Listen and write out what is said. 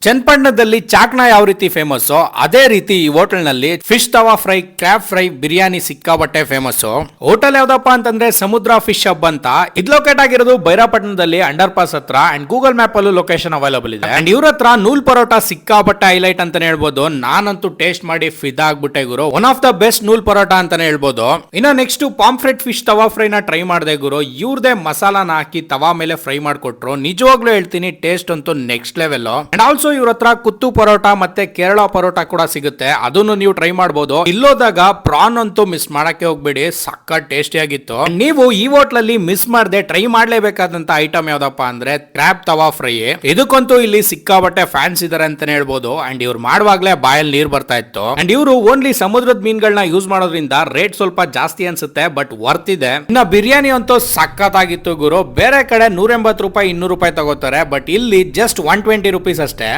ಚನ್ನಪಟ್ಟಣದಲ್ಲಿ ಚಾಕ್ನಾ ಯಾವ ರೀತಿ ಫೇಮಸ್ ಅದೇ ರೀತಿ ಈ ಹೋಟೆಲ್ ನಲ್ಲಿ ಫಿಶ್ ತವಾ ಫ್ರೈ, ಕ್ರಾಬ್ ಫ್ರೈ, ಬಿರಿಯಾನಿ ಸಿಕ್ಕಾಬಟ್ಟೆ ಫೇಮಸ್. ಹೋಟೆಲ್ ಯಾವ್ದಪ್ಪ ಅಂತಂದ್ರೆ ಸಮುದ್ರ ಫಿಶ್ ಹಬ್ ಅಂತ. ಇದು ಲೊಕೇಟ್ ಆಗಿರೋದು ಬೈರಾಪಟ್ಟಣದಲ್ಲಿ ಅಂಡರ್ ಪಾಸ್ ಹತ್ರ ಅಂಡ್ ಗೂಗಲ್ ಮ್ಯಾಪ್ ಅಲ್ಲೂ ಲೊಕೇಶನ್ ಅವೈಲಬಲ್ ಇದೆ. ಅಂಡ್ ಇವ್ರ ಹತ್ರ ನೂಲ್ ಪರೋಟ ಸಿಕ್ಕಾಬಟ್ಟೆ ಹೈಲೈಟ್ ಅಂತಾನೆ ಹೇಳ್ಬೋದು. ನಾನಂತೂ ಟೇಸ್ಟ್ ಮಾಡಿ ಫಿದಾ ಆಗ್ಬಿಟ್ಟೆ ಗುರು. ಒನ್ ಆಫ್ ದ ಬೆಸ್ಟ್ ನೂಲ್ ಪರೋಟ ಅಂತಾನೆ ಹೇಳ್ಬೋದು. ಇನ್ನ ನೆಕ್ಸ್ಟ್ ಪಾಂಫ್ರೆಟ್ ಫಿಶ್ ತವಾ ಫ್ರೈ ನ ಟ್ರೈ ಮಾಡಿದೆ ಗುರು. ಇವ್ರದೇ ಮಸಾಲಾನ ಹಾಕಿ ತವಾ ಮೇಲೆ ಫ್ರೈ ಮಾಡ್ಕೊಟ್ರು. ನಿಜವಾಗ್ಲೂ ಹೇಳ್ತೀನಿ ಟೇಸ್ಟ್ ಅಂತೂ ನೆಕ್ಸ್ಟ್ ಲೆವೆಲ್. ಅಂಡ್ ಆಲ್ಸೋ ಇವ್ರ ಹತ್ರ ಕುತ್ತು ಪರೋಟ ಮತ್ತೆ ಕೇರಳ ಪರೋಟ ಕೂಡ ಸಿಗುತ್ತೆ, ಅದನ್ನು ನೀವು ಟ್ರೈ ಮಾಡಬಹುದು. ಇಲ್ಲೋದಾಗ ಪ್ರಾನ್ ಅಂತೂ ಮಿಸ್ ಮಾಡಕ್ಕೆ ಹೋಗ್ಬೇಡಿ, ಸಕ್ಕ ಟೇಸ್ಟಿ ಆಗಿತ್ತು. ನೀವು ಈ ಹೋಟ್ಲ್ ಅಲ್ಲಿ ಮಿಸ್ ಮಾಡದೆ ಟ್ರೈ ಮಾಡ್ಲೇಬೇಕಾದಂತ ಐಟಮ್ ಯಾವ್ದಪ್ಪ ಅಂದ್ರೆ ಕ್ರಾಬ್ ತವಾ ಫ್ರೈ. ಇದಕ್ಕಂತೂ ಇಲ್ಲಿ ಸಿಕ್ಕಾಬಟ್ಟೆ ಫ್ಯಾನ್ಸ್ ಇದಾರೆ ಅಂತಾನೆ ಹೇಳ್ಬೋದು. ಅಂಡ್ ಇವ್ರು ಮಾಡುವಾಗ್ಲೇ ಬಾಯಲ್ಲಿ ನೀರ್ ಬರ್ತಾ ಇತ್ತು. ಅಂಡ್ ಇವರು ಓನ್ಲಿ ಸಮುದ್ರದ ಮೀನ್ಗಳನ್ನ ಯೂಸ್ ಮಾಡೋದ್ರಿಂದ ರೇಟ್ ಸ್ವಲ್ಪ ಜಾಸ್ತಿ ಅನ್ಸುತ್ತೆ, ಬಟ್ ವರ್ತ್ ಇದೆ. ಇನ್ನ ಬಿರಿಯಾನಿ ಅಂತೂ ಸಕ್ಕತ್ತಾಗಿತ್ತು ಗುರು. ಬೇರೆ ಕಡೆ 180 ರೂಪಾಯಿ 200 ರೂಪಾಯಿ ತಗೋತಾರೆ, ಬಟ್ ಇಲ್ಲಿ ಜಸ್ಟ್ 120 ರೂಪೀಸ್ ಅಷ್ಟೇ.